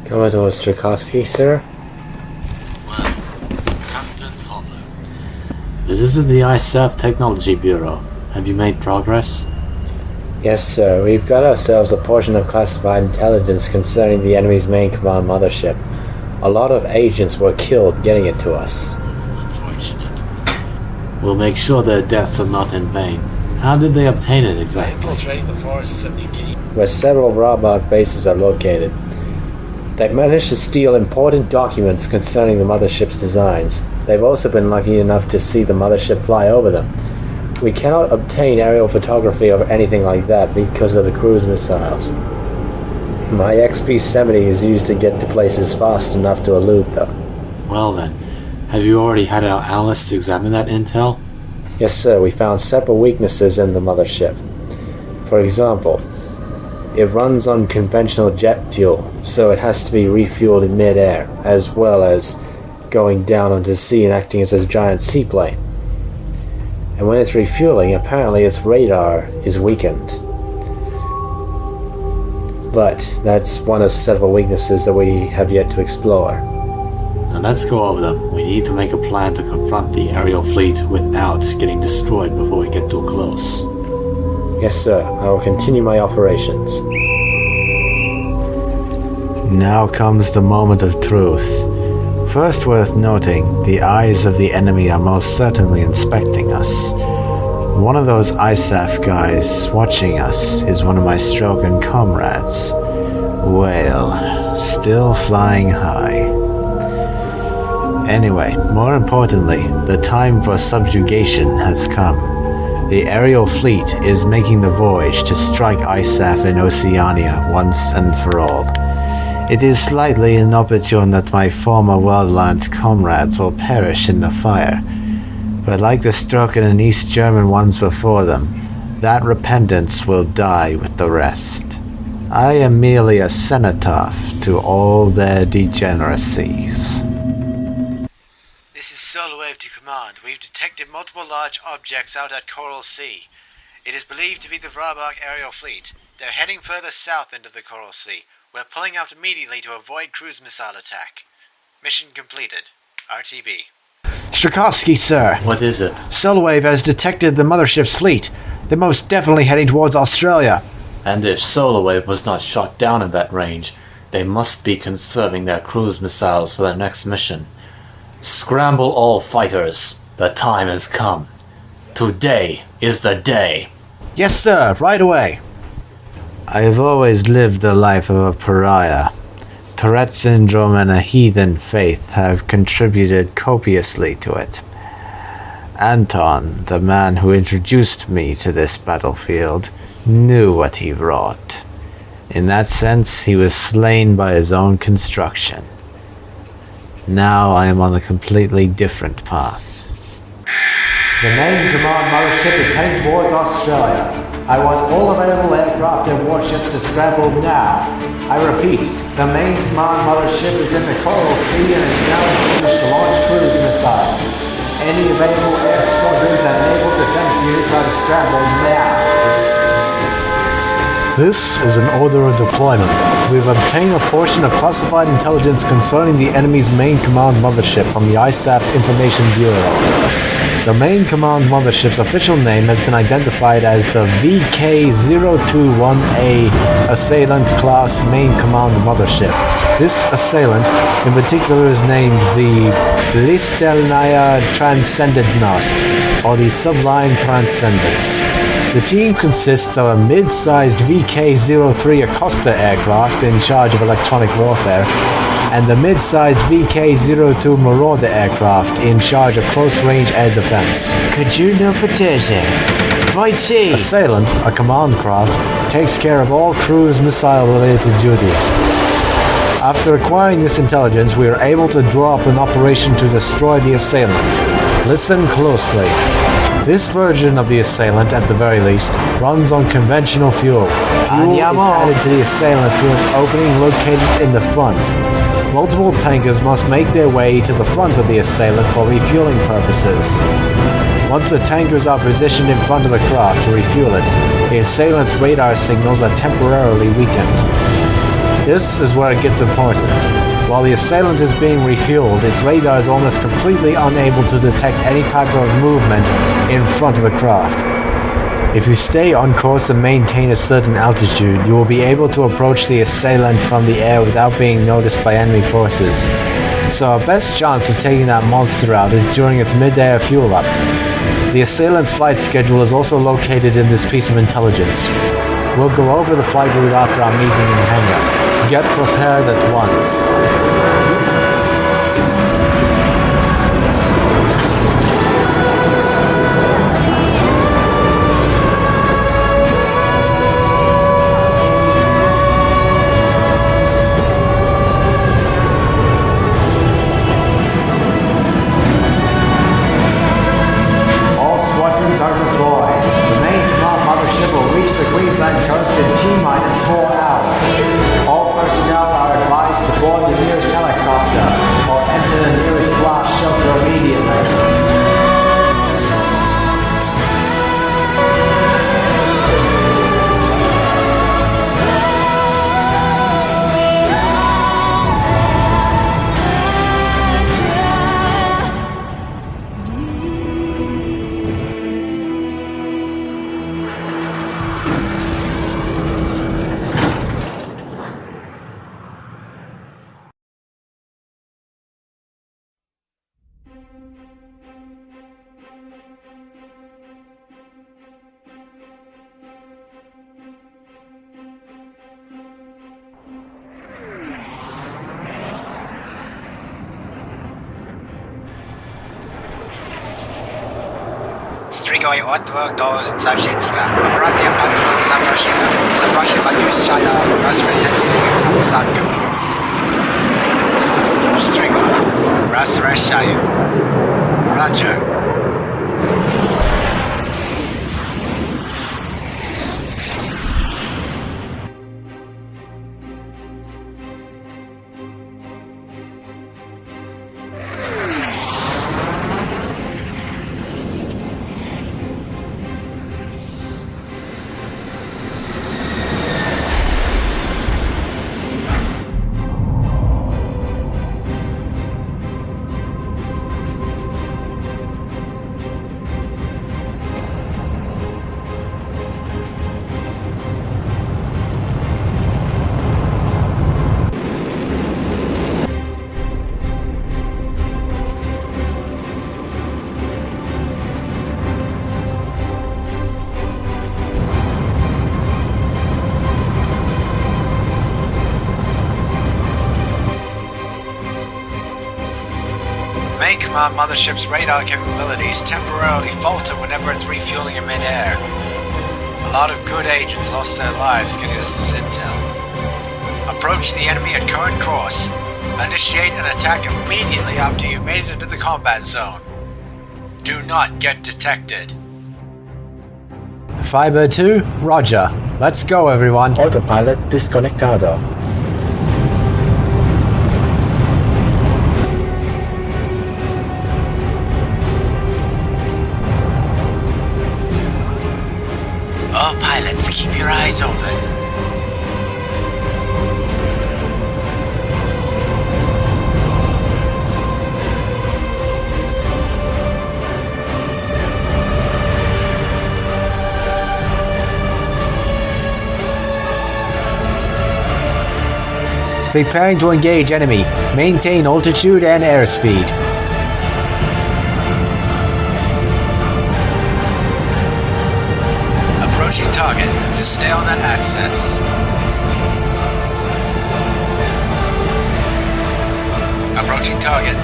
Commodore Strakovsky, sir? Well, Captain Hollow. This is the ISAF Technology Bureau. Have you made progress? Yes, sir. We've got ourselves a portion of classified intelligence concerning the enemy's main command mothership. A lot of agents were killed getting it to us. Unfortunate. We'll make sure their deaths are not in vain. How did they obtain it exactly? Infiltrating the forests of New Guinea. Where several Vrabac bases are located. They've managed to steal important documents concerning the mothership's designs. They've also been lucky enough to see the mothership fly over them. We cannot obtain aerial photography of anything like that because of the cruise missiles. My XP-70 is used to get to places fast enough to elude them. Well then, have you already had our analysts examine that intel? Yes, sir. We found several weaknesses in the mothership. For example, it runs on conventional jet fuel, so it has to be refueled in mid-air, as well as going down onto the sea and acting as a giant seaplane. And when it's refueling, apparently its radar is weakened. But that's one of several weaknesses that we have yet to explore. Now let's go over them. We need to make a plan to confront the aerial fleet without getting destroyed before we get too close. Yes, sir. I will continue my operations. Now comes the moment of truth. First worth noting, the eyes of the enemy are most certainly inspecting us. One of those ISAF guys watching us is one of my Strogan comrades. Well, still flying high. Anyway, more importantly, the time for subjugation has come. The aerial fleet is making the voyage to strike ISAF in Oceania once and for all. It is slightly inopportune that my former Worldlands comrades will perish in the fire, but like the Stroken and East German ones before them, that repentance will die with the rest. I am merely a cenotaph to all their degeneracies. This is Solar Wave to command. We've detected multiple large objects out at Coral Sea. It is believed to be the Vrabac Aerial Fleet. They're heading further south into the Coral Sea. We're pulling out immediately to avoid cruise missile attack. Mission completed. RTB. Strakovsky, sir. What is it? Solarwave has detected the mothership's fleet. They're most definitely heading towards Australia. And if Solarwave was not shot down in that range, they must be conserving their cruise missiles for their next mission. Scramble all fighters. The time has come. Today is the day. Yes, sir. Right away. I have always lived the life of a pariah. Tourette syndrome and a heathen faith have contributed copiously to it. Anton, the man who introduced me to this battlefield, knew what he wrought. In that sense, he was slain by his own construction. Now I am on a completely different path. The main command mothership is heading towards Australia. I want all available aircraft and warships to scramble now. I repeat, the main command mothership is in the Coral Sea and is now finished to launch cruise missiles. Any available air squadrons and naval defense units are to scramble now. This is an order of deployment. We have obtained a portion of classified intelligence concerning the enemy's main command mothership from the ISAF Information Bureau. The main command mothership's official name has been identified as the VK-021A Assailant class main command mothership. This assailant in particular is named the Sublime Transcendence, or the Sublime Transcendence. The team consists of a mid-sized VK-03 Acosta aircraft in charge of electronic warfare, and the mid-sized VK-02 Marauder aircraft in charge of close-range air defense. Assailant, a command craft, takes care of all cruise missile-related duties. After acquiring this intelligence, we are able to draw up an operation to destroy the assailant. Listen closely. This version of the assailant, at the very least, runs on conventional fuel. Fuel is added to the assailant through an opening located in the front. Multiple tankers must make their way to the front of the assailant for refueling purposes. Once the tankers are positioned in front of the craft to refuel it, the assailant's radar signals are temporarily weakened. This is where it gets important. While the Assailant is being refueled, its radar is almost completely unable to detect any type of movement in front of the craft. If you stay on course and maintain a certain altitude, you will be able to approach the Assailant from the air without being noticed by enemy forces. So our best chance of taking that monster out is during its mid-air fuel-up. The Assailant's flight schedule is also located in this piece of intelligence. We'll go over the flight route after our meeting in the hangar. Get prepared at once. All squadrons are deployed. The main command mothership will reach the Queensland coast in T-minus 4 hours. All personnel are advised to board the nearest helicopter or enter the nearest blast shelter immediately. Strigoi odwróg do Zabrzyńska. Operacja patrol zapraszania rozszerzenie na usadku. Strigoi rozszerzają. Roger. Main command mothership's radar capabilities temporarily falter whenever it's refueling in mid-air. A lot of good agents lost their lives getting us this intel. Approach the enemy at current course. Initiate an attack immediately after you've made it into the combat zone. Do not get detected. Fiber 2, roger. Let's go, everyone. Autopilot desconectado. All pilots, keep your eyes open. Preparing to engage enemy. Maintain altitude and airspeed. Approaching target. Just stay on that axis. Approaching target.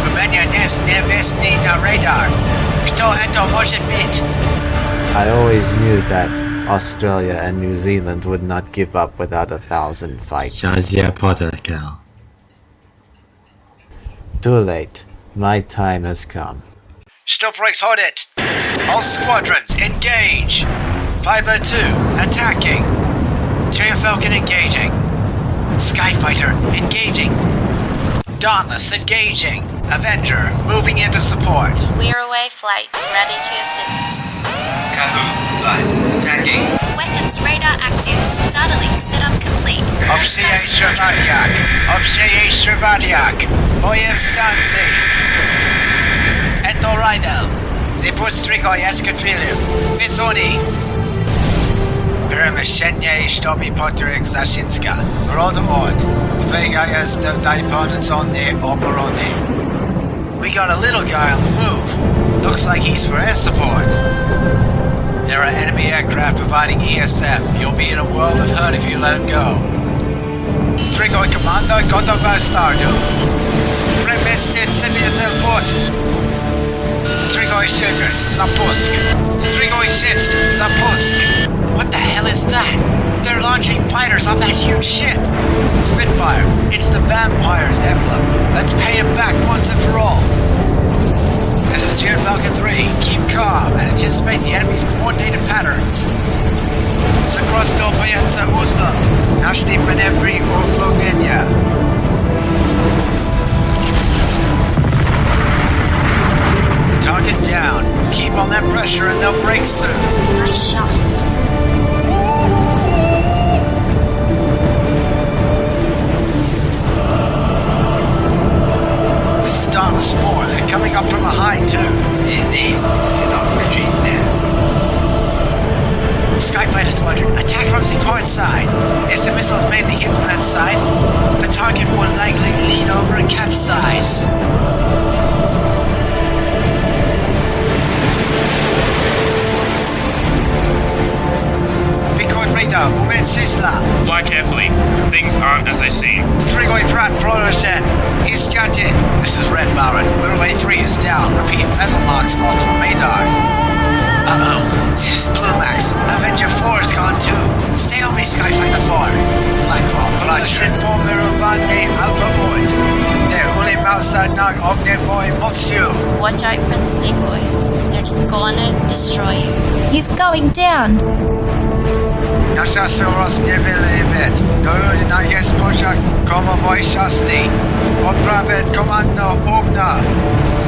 Wymienia niewestny na radar. Kto to może być? I always knew that Australia and New Zealand would not give up without 1,000 fights. Too late. My time has come. Stoppbrakes hold it. All squadrons engage. Fiber 2 attacking. Giant Falcon engaging. Skyfighter engaging. Dauntless engaging. Avenger moving into support. We're away flight, ready to assist. Kahoo flight attacking. Weapons radar active. Data link setup complete. Let's go, squadron. Obseye Shervadiak. Ojev stanci. Eto Rydel. Ziput strikoj eskadrilju. Visoni. Peremyślenie sztobi Potryk Zaszinska. Rodo od. Dwega jest najponecony obrony. We got a little guy on the move. Looks like he's for air support. There are enemy aircraft providing ESM. You'll be in a world of hurt if you let him go. Strigoj komanda gotowa startu. Premystit sobie zelbot. Strigoj szytr, zapusk. Strigoj szytr, zapusk. What the hell is that? They're launching fighters off that huge ship. Spitfire, it's the Vampire's emblem. Let's pay him back once and for all. This is Jet Falcon 3. Keep calm and anticipate the enemy's coordinated patterns. Zakrostopająca uzla. Naszli manewry uognienia. Target down. Keep on that pressure and they'll break soon. Nice shot. This is Dauntless 4. They're coming up from behind too. Indeed. Do not retreat now. Skyfighter Squadron, attack from the port side. If the missiles mainly hit from that side, the target will likely lean over and capsize. Record radar, Umed Sisla. Fly carefully. Things aren't as they seem. Strigoi Prat Proloshen. He's jutted. This is Red Baron. Runway 3 is down. Repeat, metal marks lost from radar. Uh-oh. This is Blue Max. Avenger 4 is gone too. Stay on me, Skyfighter 4. Blackhawk, Roger. For Mirovane Alpha Boys. Ne uli mausa nag ogne boy mostu. Watch out for the decoy. They're just gonna destroy you. He's going down. Nasza Soros nie wylewiet. Do na jest poszak komo wojszasti. Odprawiać komando ogna.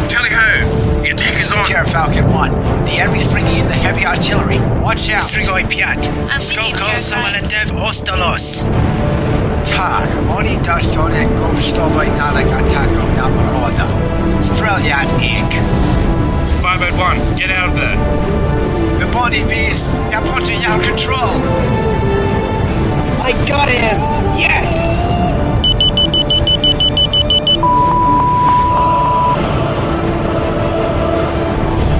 Tally ho! The attack is on! Jet Falcon 1. The enemy's bringing in the heavy artillery. Watch out! Strigoi Piat. Skoko Samaletev Ostolos. Tak, oni dastone gumstoboj nalek ataku na Moroda. Streliat Inc. 501, get out of there. The body bees, you're putting out control. I got him! Yes!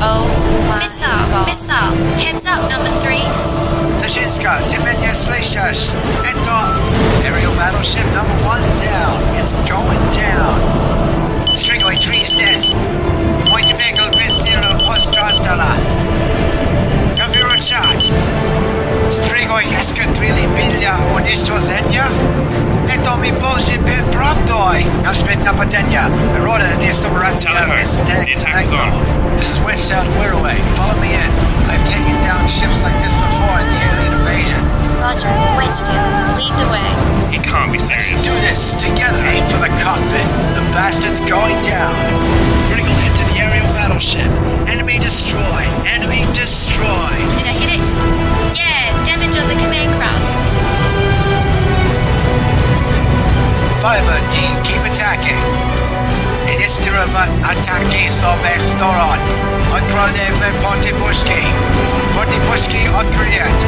Oh my god. Missile. Heads up, number 3. Zashinska, Timenya Slashash, Eto. Aerial Battleship number 1 down. It's going down. Strigoi 3 stairs. Point vehicle Vistilo Ostrastala. Gaviro charge. Strigoi Eskadrili Bilja Unistozenia. Eto mi Boży per Pravdoi. Nashpit Napadenia. Roda the Subaratia The attack is on. This is Winchell Wirraway. Follow me in. I've taken down ships like this before in the alien invasion. Roger, wedged him. Lead the way. It can't be Let's serious. do this together. Aim for the cockpit. The bastard's going down. Critical hit to the aerial battleship. Enemy destroyed. Enemy destroyed. Did I hit it? Yeah, damage on the command craft. Firebird team, keep attacking. Inistiravat ataki sobie storon. Odkrolemy Pontypuszki. Pontypuszki odkryjet.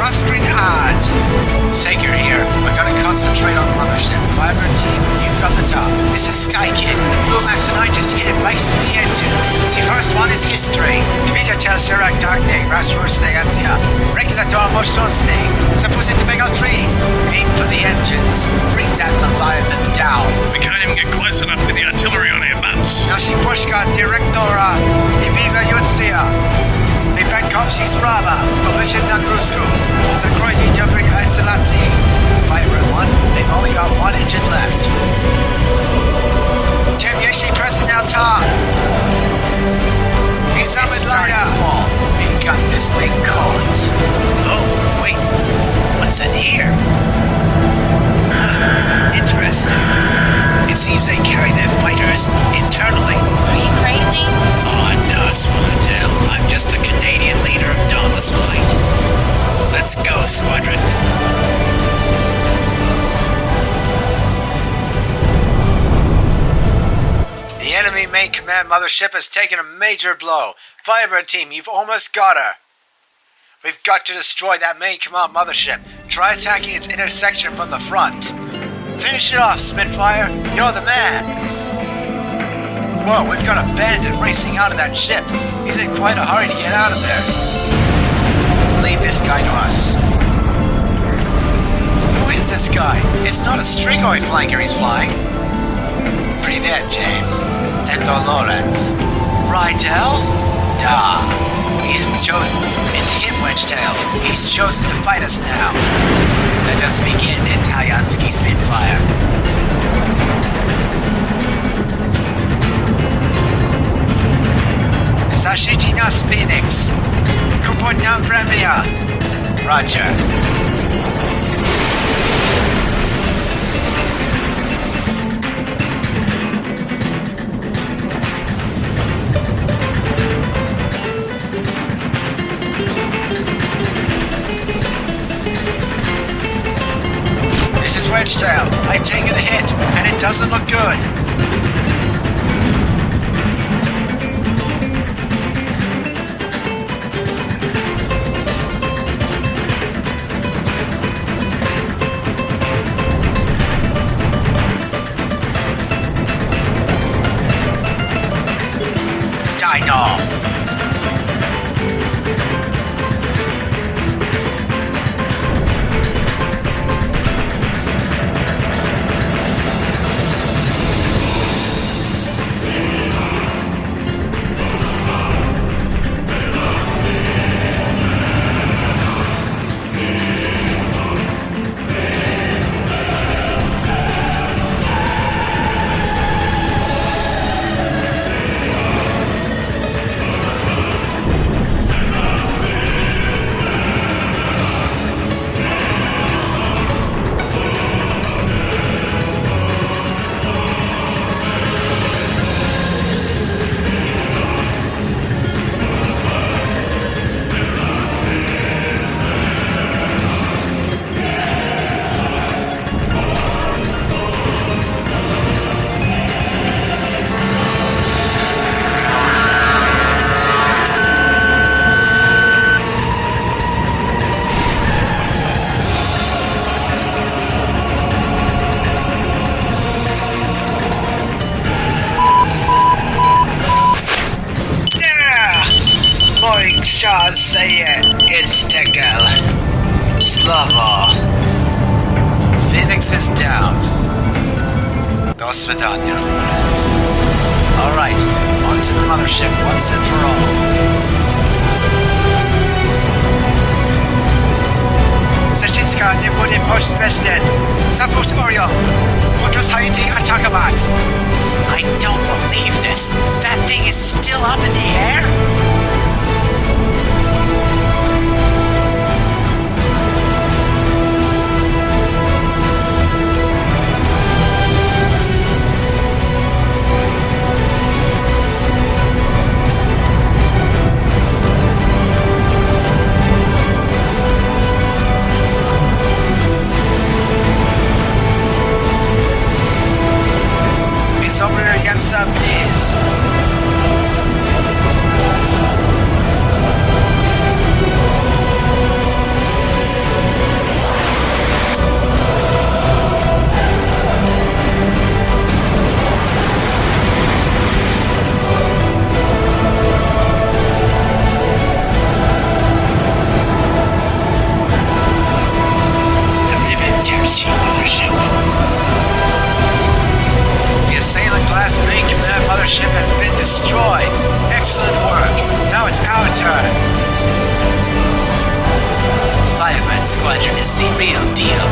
Rostrin ad. Saker here. We're gonna concentrate on the mothership. Firebird team, you've got the top. This is Sky Kid. Blue Max and I just hit it right since the engine. The first one is history. Kvita tel Shirak Darkne, Rasrus Seatia. Regulator Moshosne. Suppose it to Mega 3. Aim for the engines. Bring that Leviathan down. We can't even get close enough with the artillery on our butts. Nashi Pushka Direktora. Iviva Jutsia. Mipenkovski Sprava. Collision na Grusku. Zakrojti Dobry Assailant. Firebird 1. They've only got one engine left. Tim Yeshi Personnel Tom. It's starting to fall. We've got this thing caught. Oh, wait. What's in here? Interesting. It seems they carry their fighters internally. Are you crazy? Oh no, Swallowtail. I'm just the Canadian leader of Dauntless Flight. Let's go. squadron. The enemy main command mothership has taken a major blow. Firebird team, you've almost got her. We've got to destroy that main command mothership. Try attacking its intersection from the front. Finish it off, Spitfire. You're the man. Whoa, we've got a bandit racing out of that ship. He's in quite a hurry to get out of there. Leave this guy to us. Who is this guy? It's not a Strigoi flanker he's flying. Privet, James. And Dolores. Rydell? Da. He's chosen. It's him, Wedgetail. He's chosen to fight us now. Let us begin, Italiansky Spitfire. Zashiti nas Phoenix. Kupodnam Premia. Roger. This is Wedgetail. I've taken a hit, and it doesn't look good. Dino! Shah say it. It's Tekel. Slava. Phoenix is down. До свидания, Lorenz. Alright, on to the mothership once and for all. Zeszczycka nie bude pośpieszny. Zapust Oriol. Podczas Haiti atakować. I don't believe this. That thing is still up in the air? Yemsa, please. The Rivet Dempsey Mothership. The Assailant class main command mothership has been destroyed. Excellent work. Now it's our turn. Firebird Squadron is the real deal.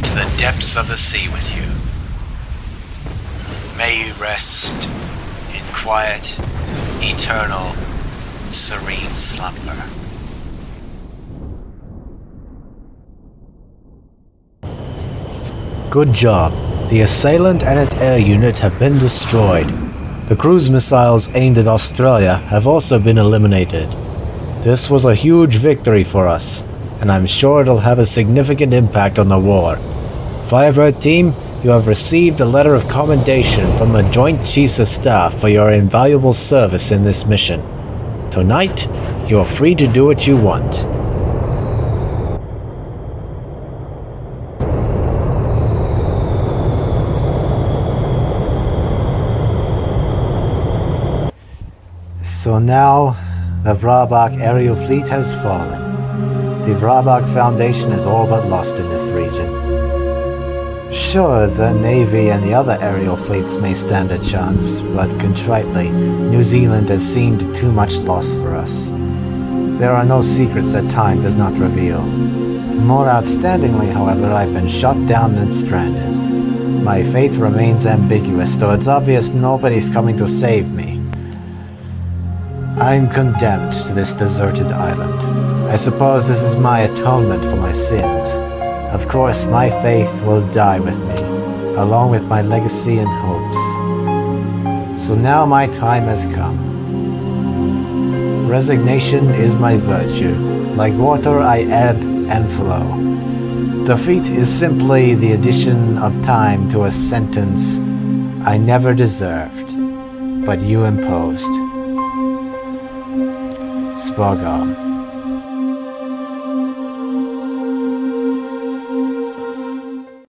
To the depths of the sea with you. May you rest in quiet, eternal, serene slumber. Good job. The Assailant and its air unit have been destroyed. The cruise missiles aimed at Australia have also been eliminated. This was a huge victory for us, and I'm sure it'll have a significant impact on the war. Firebird Team, you have received a letter of commendation from the Joint Chiefs of Staff for your invaluable service in this mission. Tonight, you are free to do what you want. So now, the Vrabac Aerial Fleet has fallen. The Vrabac Foundation is all but lost in this region. Sure, the Navy and the other aerial fleets may stand a chance, but contritely, New Zealand has seemed too much loss for us. There are no secrets that time does not reveal. More outstandingly, however, I've been shot down and stranded. My fate remains ambiguous, though it's obvious nobody's coming to save me. I'm condemned to this deserted island. I suppose this is my atonement for my sins. Of course, my faith will die with me, along with my legacy and hopes. So now my time has come. Resignation is my virtue. Like water, I ebb and flow. Defeat is simply the addition of time to a sentence I never deserved, but you imposed. Spogom.